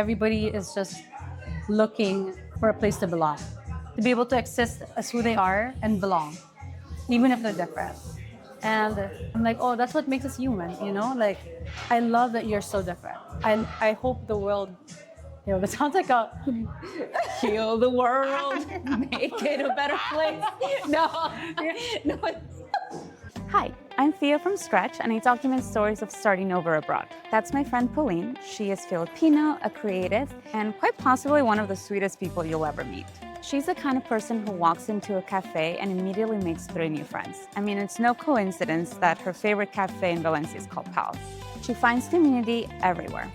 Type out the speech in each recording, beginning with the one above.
Everybody is just looking for a place to belong, to be able to exist as who they are and belong, even if they're different. And I'm like, oh, that's what makes us human, you know? Like, I love that you're so different. I hope the world, that sounds like a Heal the world, make it a better place. No, no. Hi, I'm Thea from Scratch, and I document stories of starting over abroad. That's my friend Pauline. She is Filipino, a creative, and quite possibly one of the sweetest people you'll ever meet. She's the kind of person who walks into a cafe and immediately makes 3 new friends. I mean, it's no coincidence that her favorite cafe in Valencia is called Pals. She finds community everywhere.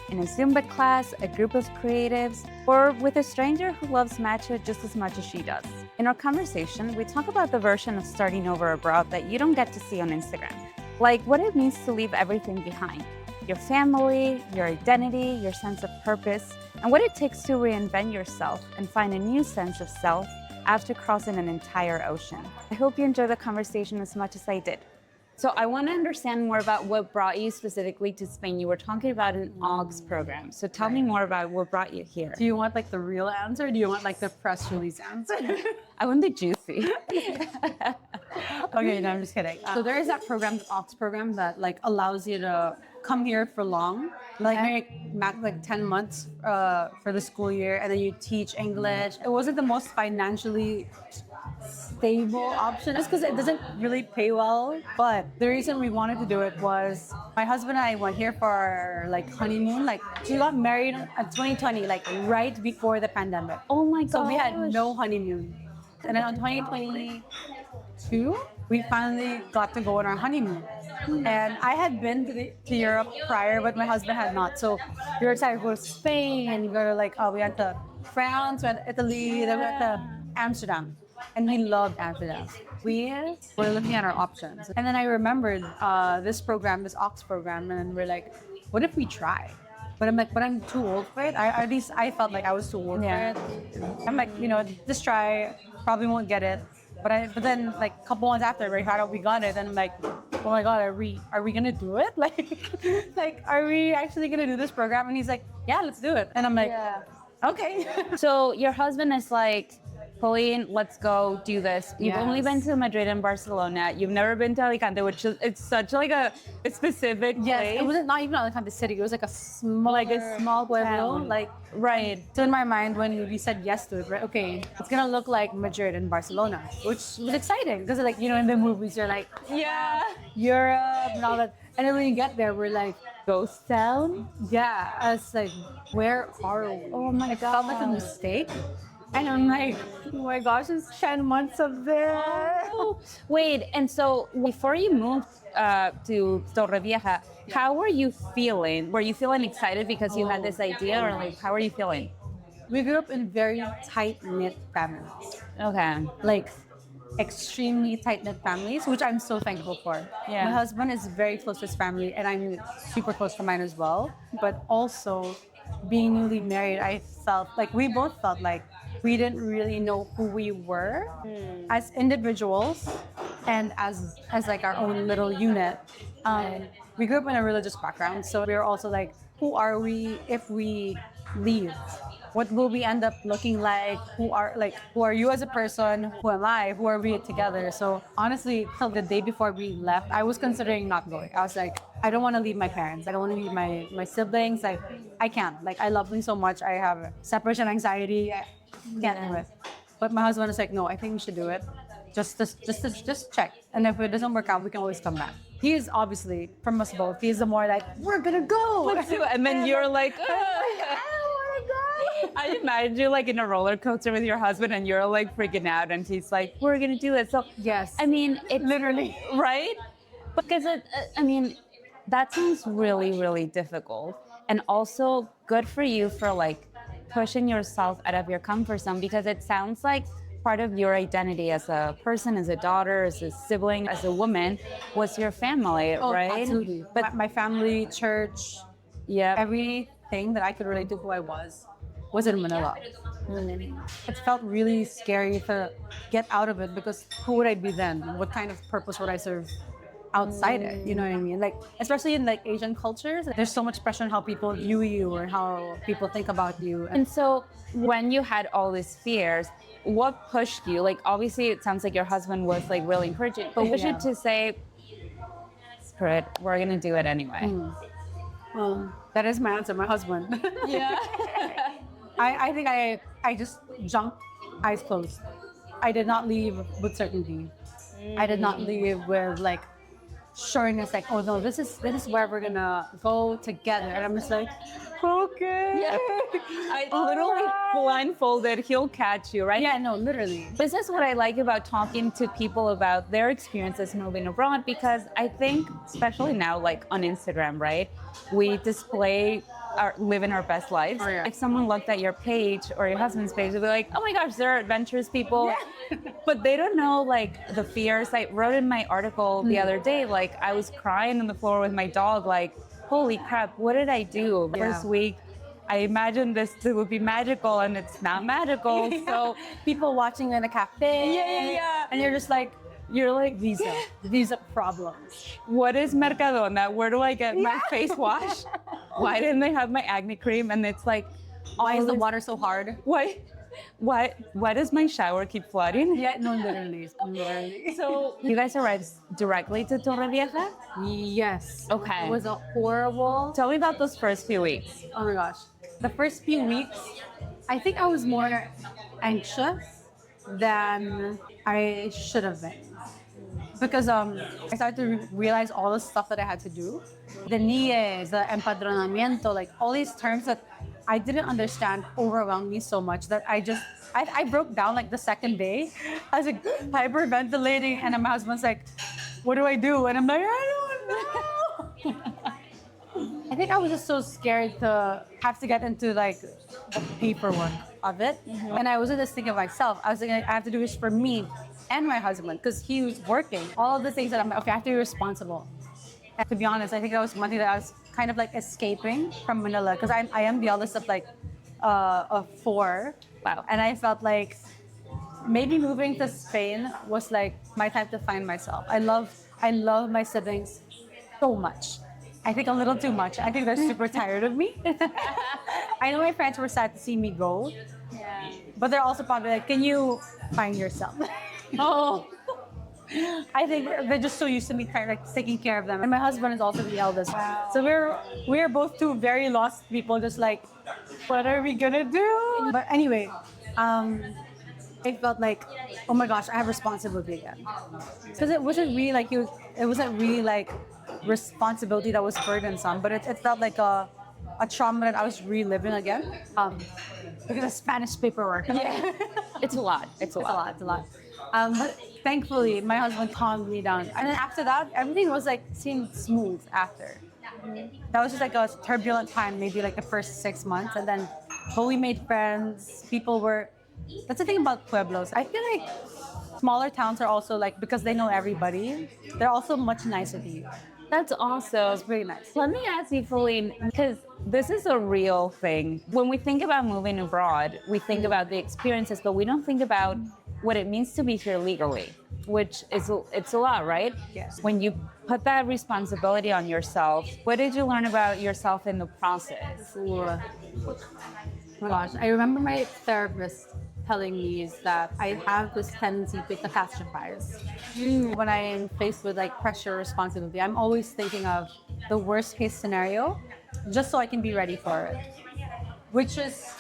In a Zumba class, a group of creatives, or with a stranger who loves matcha just as much as she does. In our conversation, we talk about the version of starting over abroad that you don't get to see on Instagram. Like what it means to leave everything behind. Your family, your identity, your sense of purpose, and what it takes to reinvent yourself and find a new sense of self after crossing an entire ocean. I hope you enjoy the conversation as much as I did. So I want to understand more about what brought you specifically to Spain. You were talking about an AUX program. So tell me more about what brought you here. Do you want like the real answer? Or do you want like the press release answer? I want the juicy. Okay, no, I'm just kidding. So there is that program, the AUX program, that like allows you to come here for long, like max like 10 months for the school year, and then you teach English. It wasn't the most financially stable option just because it doesn't really pay well, but the reason we wanted to do it was my husband and I went here for our like honeymoon. Like we got married in 2020, like right before the pandemic. Oh my god. So we had no honeymoon, and then in 2022 we finally got to go on our honeymoon. And I had been to Europe prior, but my husband had not. So we were excited to go to Spain, and we were like, we went to France, we went to Italy, then we went to Amsterdam. And we loved Amsterdam. We were looking at our options. And then I remembered this program, this AUX program, and we're like, what if we try? But I'm like, but I'm too old for it. At least I felt like I was too old for it. I'm like, just try, probably won't get it. But then like a couple months after we found out we got it, and I'm like, oh my god, are we gonna do it? Like are we actually gonna do this program? And he's like, yeah, let's do it. And I'm like, okay. So your husband is like, Pauline, let's go do this. You've only been to Madrid and Barcelona. You've never been to Alicante, which is it's such like a specific place. It wasn't not even Alicante City. It was like a small pueblo. Like right. So in my mind, when we said yes to it, right? Okay, it's gonna look like Madrid and Barcelona, which was exciting because like in the movies you're like Europe and all that, and then when you get there, we're like ghost town. Yeah, I was like, where are we? Oh my god, it felt like a mistake. And I'm like, oh my gosh, it's 10 months of this. Oh, wait, and so before you moved to Torrevieja, how were you feeling? Were you feeling excited because you had this idea, or like, how were you feeling? We grew up in very tight-knit families. Okay. Like, extremely tight-knit families, which I'm so thankful for. Yeah. My husband is very close to his family, and I'm super close to mine as well. But also, being newly married, I felt like we both felt like we didn't really know who we were as individuals and as like our own little unit. We grew up in a religious background, so we were also like, who are we if we leave? What will we end up looking like? Who are you as a person? Who am I? Who are we together? So honestly, till the day before we left, I was considering not going. I was like, I don't want to leave my parents. I don't want to leave my siblings. Like, I can't. Like, I love them so much. I have separation anxiety. I can't do it. But my husband was like, no, I think we should do it. Just check. And if it doesn't work out, we can always come back. He is obviously, from us both, he's the more like, we're gonna go. Let's do it. And then you're like, I imagine you like in a roller coaster with your husband and you're like freaking out and he's like, we're gonna do it. So yes, I mean, it literally, right? Because that sounds really, really difficult. And also good for you for like pushing yourself out of your comfort zone, because it sounds like part of your identity as a person, as a daughter, as a sibling, as a woman was your family, right? Absolutely. But my family, church, everything that I could relate to who I was in Manila. It felt really scary to get out of it because who would I be then? What kind of purpose would I serve outside it. You know what I mean? Like, especially in like Asian cultures, there's so much pressure on how people view you or how people think about you. And so when you had all these fears, what pushed you? Like, obviously it sounds like your husband was like really encouraging, but was Yeah. it to say, screw it, we're gonna do it anyway? Well, that is my answer, my husband. Yeah. I think I just jumped, eyes closed. I did not leave with certainty. I did not leave with like sureness, like, oh no, this is where we're gonna go together. And I'm just like, okay. Yeah. I literally blindfolded, he'll catch you, right? Yeah, no, literally. This is what I like about talking to people about their experiences moving abroad, because I think, especially now, like on Instagram, right? We display living our best lives. Oh, yeah. If someone looked at your page or your husband's page, they'd be like, oh my gosh, they're adventurous people. But they don't know like the fears. I wrote in my article the other day, like I was crying on the floor with my dog, like, holy crap, what did I do? Yeah. First week, I imagined this would be magical and it's not magical. So people watching you in a cafe. Yeah. And you're like visa problems. what is Mercadona? Where do I get my face wash? Why didn't they have my acne cream? And it's like, Why is the this- water so hard? why does my shower keep flooding? Yeah, no, literally. So you guys arrived directly to Torrevieja? Yes. Okay. It was a horrible. Tell me about those first few weeks. Oh my gosh. The first few weeks, I think I was more anxious than I should have been. Because I started to realize all the stuff that I had to do. The NIE, the empadronamiento, like all these terms that I didn't understand overwhelmed me so much that I broke down like the second day. I was like hyperventilating, and my husband's like, what do I do? And I'm like, I don't know. I think I was just so scared to have to get into like the paperwork of it. And I wasn't just thinking of myself. I was thinking I have to do this for me and my husband because he was working. All of the things that I'm like, okay, I have to be responsible. And to be honest, I think that was one thing that I was kind of like escaping from Manila because I am the eldest of like of 4. Wow. And I felt like maybe moving to Spain was like my time to find myself. I love my siblings so much. I think a little too much. I think they're super tired of me. I know my friends were sad to see me go. Yeah. But they're also probably like, can you find yourself? Oh. I think they're just so used to me taking care of them. And my husband is also the eldest. Wow. So we're both two very lost people, just like, what are we gonna do? But anyway, I felt like, oh my gosh, I have responsibility again. Because it wasn't really like responsibility that was burdensome, but it felt like a trauma that I was reliving again. Because of Spanish paperwork. Yeah. It's a lot. It's a lot. But thankfully, my husband calmed me down. And then after that, everything was like seemed smooth after. That was just like a turbulent time, maybe like the first 6 months. And then we made friends. That's the thing about pueblos. I feel like smaller towns are also like, because they know everybody, they're also much nicer to you. That's awesome. It's really nice. Let me ask you, Pauline, because this is a real thing. When we think about moving abroad, we think about the experiences, but we don't think about what it means to be here legally, which it's a lot, right? Yes. When you put that responsibility on yourself, what did you learn about yourself in the process? Ooh. Oh my gosh, I remember my therapist telling me is that I have this tendency to catastrophize. When I'm faced with like pressure or responsibility, I'm always thinking of the worst case scenario just so I can be ready for it, which is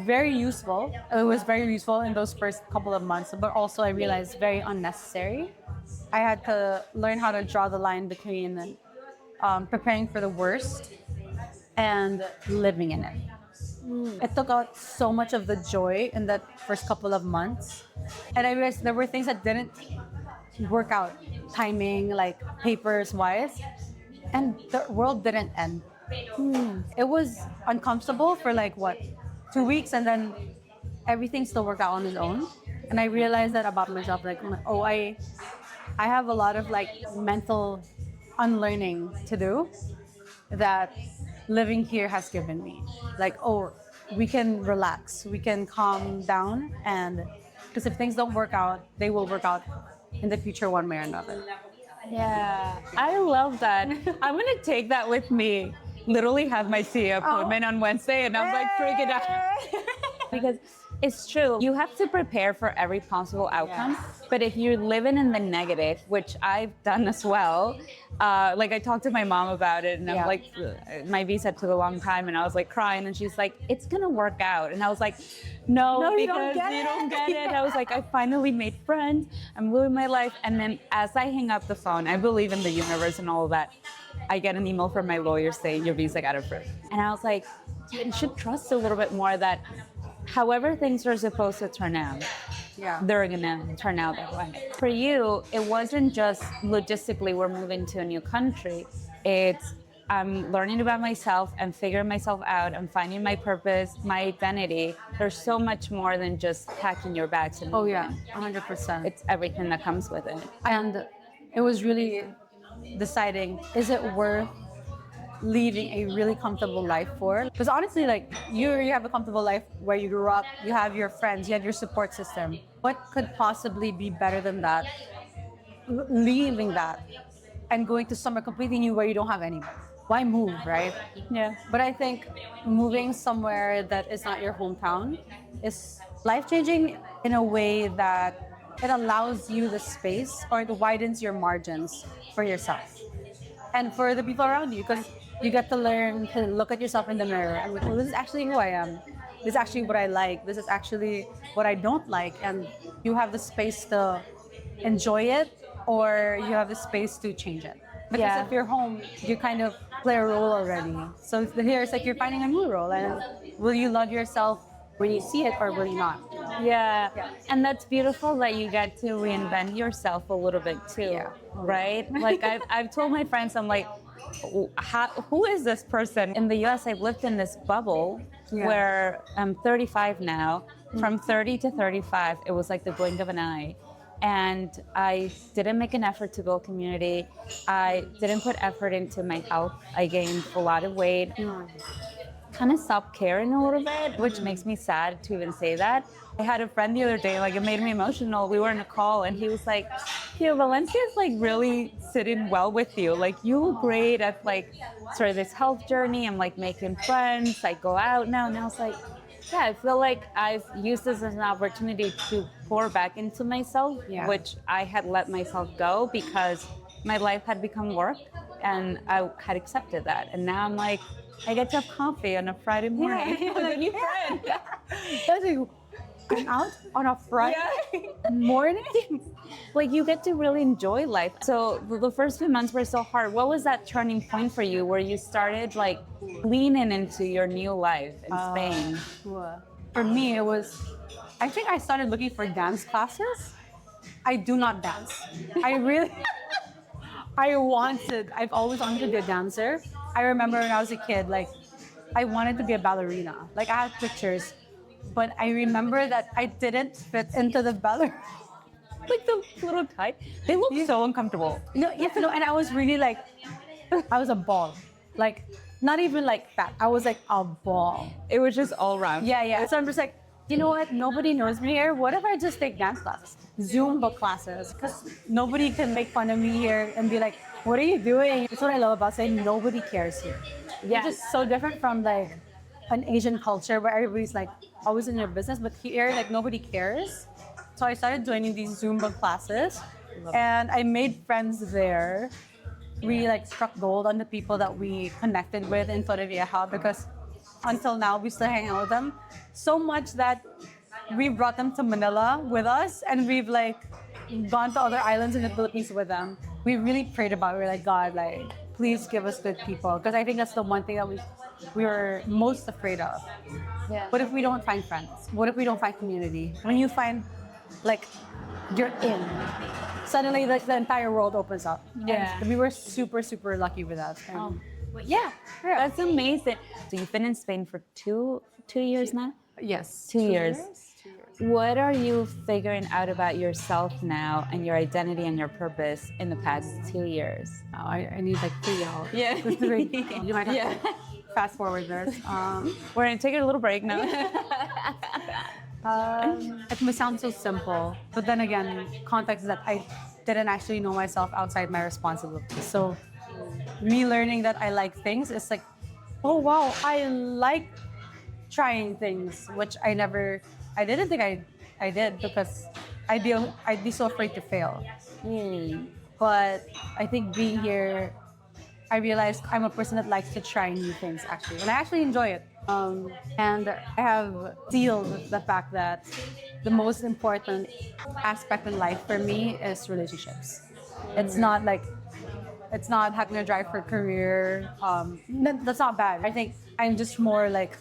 very useful. It was very useful in those first couple of months, but also I realized very unnecessary. I had to learn how to draw the line between preparing for the worst and living in it. It took out so much of the joy in that first couple of months. And I realized there were things that didn't work out, timing, like papers wise, and the world didn't end. It was uncomfortable for like 2 weeks, and then everything still worked out on its own. And I realized that about myself, like, oh, I have a lot of like mental unlearning to do that living here has given me. Like, oh, we can relax, we can calm down, and because if things don't work out, they will work out in the future one way or another. Yeah, I love that. I'm gonna take that with me. Literally have my CA appointment on Wednesday, and I'm like freaking out because it's true. You have to prepare for every possible outcome. Yes. But if you're living in the negative, which I've done as well, like I talked to my mom about it, and I'm Yeah. like, my visa took a long time, and I was like crying, and she's like, "It's gonna work out," and I was like, "No, No, you because don't get you it." don't get it." I was like, I finally made friends. I'm living my life, and then as I hang up the phone, I believe in the universe and all of that. I get an email from my lawyer saying your visa got approved, and I was like, you should trust a little bit more that however things are supposed to turn out, Yeah. they're gonna turn out that way. For you, it wasn't just logistically we're moving to a new country. It's I'm learning about myself and figuring myself out. I'm finding my purpose, my identity. There's so much more than just packing your bags and Oh moving. yeah, 100%. It's everything that comes with it. And it was really deciding, is it worth leaving a really comfortable life for? Because honestly, like you have a comfortable life where you grew up, you have your friends, you have your support system. What could possibly be better than that? Leaving that and going to somewhere completely new where you don't have anyone. Why move, right? Yeah. But I think moving somewhere that is not your hometown is life changing in a way that it allows you the space or it widens your margins for yourself and for the people around you, because you get to learn to look at yourself in the mirror and go, oh, this is actually who I am. This is actually what I like. This is actually what I don't like. And you have the space to enjoy it, or you have the space to change it. Because Yeah. if you're home, you kind of play a role already. So here it's like you're finding a new role. And will you love yourself when you see it, or will you not? Yeah. Yeah. And that's beautiful that you get to reinvent yourself a little bit too, Yeah. right? Like I've told my friends, I'm like, who is this person? In the US, I've lived in this bubble Yeah. where I'm 35 now. From 30 to 35, it was like the blink of an eye. And I didn't make an effort to build community. I didn't put effort into my health. I gained a lot of weight. Kind of stopped caring a little bit, which makes me sad to even say that. I had a friend the other day, like it made me emotional. We were in a call and he was like, "Yo, Valencia's like really sitting well with you. Like you look great at like sort of this health journey. I'm like making friends. I go out now." And I was like, yeah, I feel like I've used this as an opportunity to pour back into myself, Yeah. which I had let myself go because my life had become work and I had accepted that. And now I'm like, I get to have coffee on a Friday morning with a new friend. That's like, I'm out on a Friday morning. Like you get to really enjoy life. So the first few months were so hard. What was that turning point for you where you started like leaning into your new life in Spain? For me, it was, I think I started looking for dance classes. I do not dance. I really, I've always wanted to be a dancer. I remember when I was a kid, like, I wanted to be a ballerina. Like, I had pictures, but I remember that I didn't fit into the ballerina. Like the little tight. They look so uncomfortable. No, yes, no, and I was really like, I was a ball. Like, not even like fat. I was like a ball. It was just all around. Yeah, yeah. So I'm just like, you know what? Nobody knows me here. What if I just take dance classes, Zumba classes? Because nobody can make fun of me here and be like, what are you doing? That's what I love about saying nobody cares here. Yeah. It's just so different from like an Asian culture where everybody's like always in their business, but here like nobody cares. So I started joining these Zumba classes and I made friends there. We like struck gold on the people that we connected with in Torrevieja because until now we still hang out with them so much that we brought them to Manila with us and we've like gone to other islands in the Philippines with them. We really prayed about it. We were like, God, like please give us good people, because I think that's the one thing that we were most afraid of. Yeah. What if we don't find friends? What if we don't find community? When you find like you're in, suddenly like the entire world opens up. Yeah. And we were super, super lucky with that. And, But yeah, that's amazing. So you've been in Spain for two years now? yes. 2 years. 2 years. What are you figuring out about yourself now and your identity and your purpose in the past 2 years? Oh, I need like 3 hours. Yeah. You might have to fast forward this. We're gonna take a little break now. It may sound so simple, but then again, context is that didn't actually know myself outside my responsibilities. So me learning that I like things is like, oh wow, I like trying things, which I didn't think I did because I'd be so afraid to fail. But I think being here, I realized I'm a person that likes to try new things actually, and I actually enjoy it. And I have sealed the fact that the most important aspect in life for me is relationships. It's not like it's not having a drive for career. That's not bad. I think I'm just more like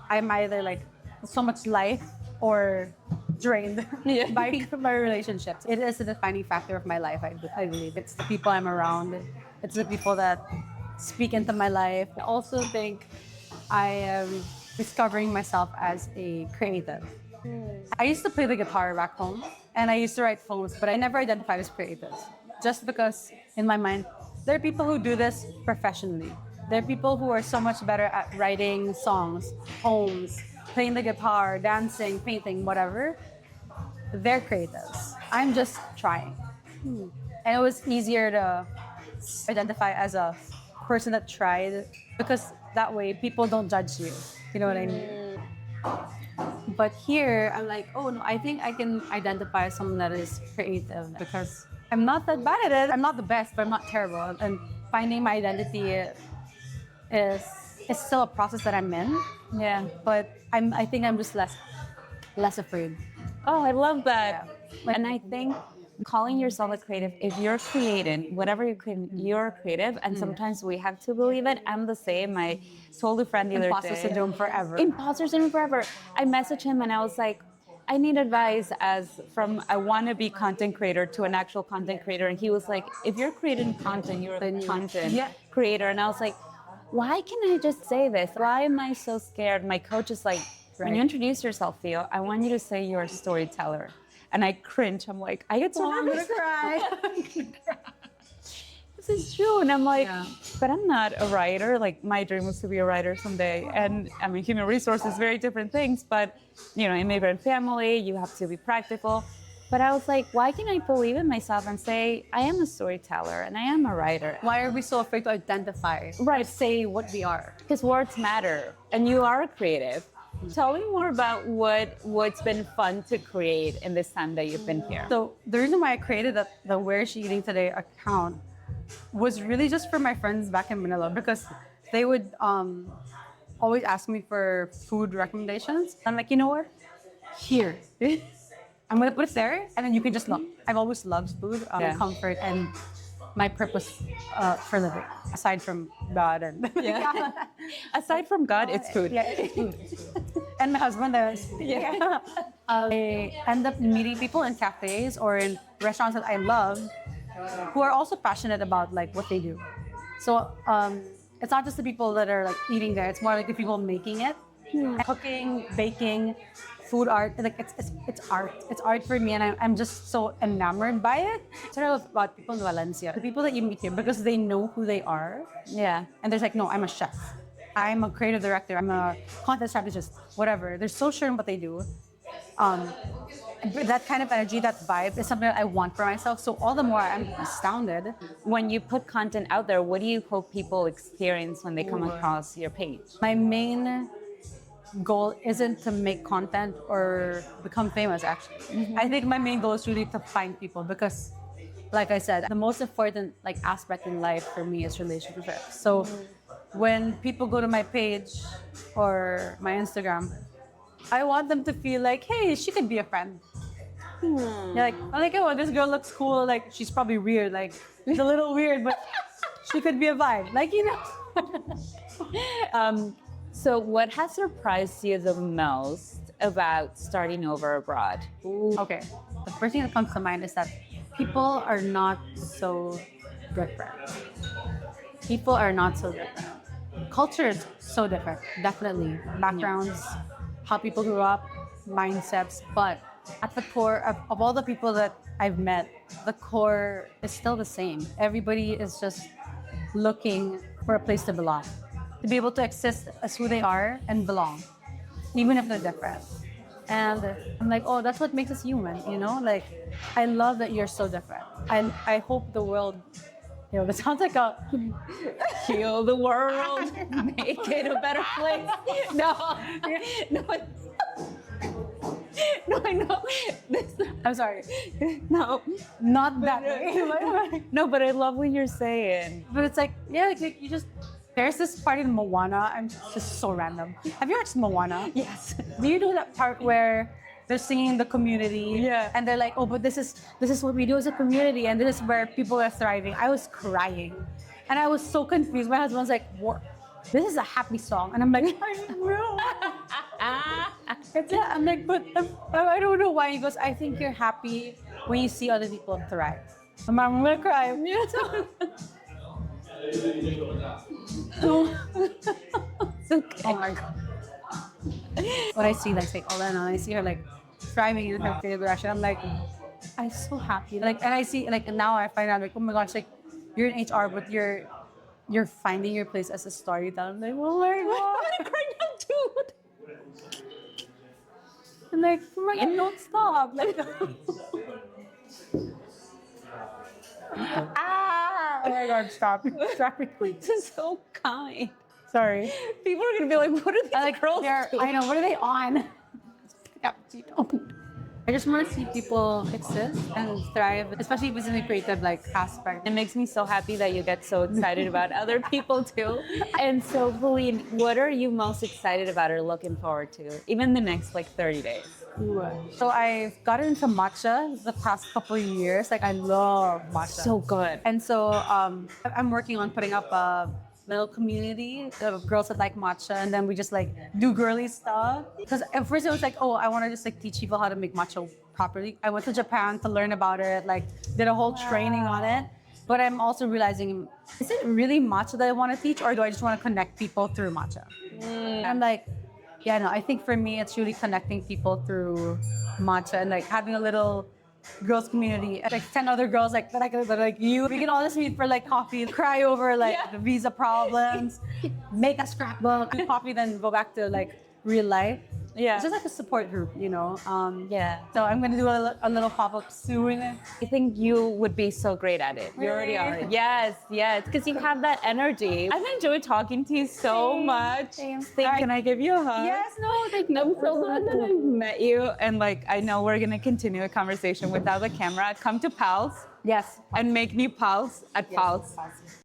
I'm either like so much life or drained by my relationships. It is a defining factor of my life. I believe it's the people I'm around. It's the people that speak into my life. I also think I am discovering myself as a creative. I used to play the guitar back home and I used to write poems, but I never identified as creative. Just because in my mind, there are people who do this professionally. There are people who are so much better at writing songs, poems, playing the guitar, dancing, painting, whatever. They're creatives. I'm just trying. And it was easier to identify as a person that tried because that way people don't judge you. You know what I mean? But here, I'm like, oh no, I think I can identify as someone that is creative because I'm not that bad at it. I'm not the best, but I'm not terrible. And finding my identity is still a process that I'm in. Yeah. But I think I'm just less afraid. Oh, I love that. Yeah. And I think calling yourself a creative, if you're creating, whatever you're creating, you're creative. And sometimes we have to believe it. I'm the same. I told a friend the other Imposter day. syndrome forever. Imposter syndrome forever. I messaged him and I was like, I need advice as from a wannabe content creator to an actual content creator. And he was like, if you're creating content, you're a content creator. And I was like, why can I just say this? Why am I so scared? My coach is like, when you introduce yourself, Theo, I want you to say you're a storyteller. And I cringe. I'm like, I get so nervous. I'm gonna cry. This is true. And I'm like, but I'm not a writer. Like, my dream was to be a writer someday. And I mean, human resources, very different things. But, you know, immigrant family, you have to be practical. But I was like, why can I believe in myself and say, I am a storyteller and I am a writer? Why are we so afraid to identify? Right. Say what we are. Because words matter. And you are a creative. Tell me more about what's been fun to create in this time that you've been here. So the reason why I created the Where Is She Eating Today account was really just for my friends back in Manila because they would always ask me for food recommendations. I'm like, you know what? Here. I'm gonna put it there and then you can just look. I've always loved food, comfort, and my purpose for living. Aside from God and Aside from God, it's food. Yeah, it's food. And my husband, I end up meeting people in cafes or in restaurants that I love, who are also passionate about like what they do. So it's not just the people that are like eating there; it's more like the people making it, cooking, baking, food art. Like it's art. It's art for me, and I'm just so enamored by it. It's what I love about people in Valencia, the people that you meet here, because they know who they are. Yeah. And there's like, no, I'm a chef. I'm a creative director. I'm a content strategist. Whatever. They're so sure in what they do. That kind of energy, that vibe, is something that I want for myself. So all the more I'm astounded. When you put content out there, what do you hope people experience when they come across your page? My main goal isn't to make content or become famous, actually. I think my main goal is really to find people because, like I said, the most important like aspect in life for me is relationships. So when people go to my page or my Instagram, I want them to feel like, hey, she could be a friend. You're like, I'm like, oh, this girl looks cool. Like, she's probably weird. Like, she's a little weird, but she could be a vibe. Like, you know. So what has surprised you the most about starting over abroad? Okay. The first thing that comes to mind is that people are not so different. People are not so different. Culture is so different, definitely. Backgrounds, how people grew up, mindsets, but at the core of all the people that I've met, the core is still the same. Everybody is just looking for a place to belong, to be able to exist as who they are and belong, even if they're different. And I'm like, oh, that's what makes us human, you know? Like, I love that you're so different. I hope the world, you know, that sounds like a Heal the world, make it a better place. No, no, no, I know. I'm sorry, No, not that way. no, but I love what you're saying. But it's like, yeah, like you just, there's this part in Moana. I'm just so random. Have you watched Moana? Yes. Do you know that part where they're singing the community? Yeah. And they're like, oh, but this is what we do as a community, and this is where people are thriving. I was crying, and I was so confused. My husband was like, what? This is a happy song, and I'm like, I know. Yeah, I'm like, but I don't know why. He goes, I think you're happy when you see other people thrive. I'm gonna cry. It's okay. Oh my god. When I see like say Olena, I see her like thriving in her favorite direction, I'm like, I'm so happy. Like, and I see like now I find out like, oh my gosh, like you're in HR, but you're finding your place as a storyteller. I'm like, oh my god. I'm gonna cry now, dude. I'm like, oh my god, don't stop. Like, oh my god, stop. Stop it, please. This is so kind. Sorry. People are gonna be like, what are these I like girls they're, doing? I know, what are they on? I just want to see people exist and thrive, especially if it's in the creative like aspect. It makes me so happy that you get so excited about other people too. And so, Pauline, what are you most excited about or looking forward to, even the next like 30 days? So I've gotten into matcha the past couple of years. Like I love matcha. So good. And so I'm working on putting up a little community of girls that like matcha, and then we just like do girly stuff. Because at first it was like, oh, I want to just like teach people how to make matcha properly. I went to Japan to learn about it, like did a whole training on it. But I'm also realizing, is it really matcha that I want to teach, or do I just want to connect people through matcha? I'm like, yeah, no, I think for me it's really connecting people through matcha and like having a little girls community, like 10 other girls like that are like you. We can all just meet for like coffee, cry over like the visa problems, make a scrapbook, do coffee, then go back to like real life. Yeah. It's just like a support group, you know. Yeah. So I'm gonna do a little pop-up soon. I think you would be so great at it. You already are. Really? Yes, yes, because you have that energy. I've enjoyed talking to you so much. Same. Can I give you a hug? Yes, no, like I'm so glad that I met you, and like I know we're gonna continue a conversation without the camera. Come to Pals yes. and make new pals at Pals.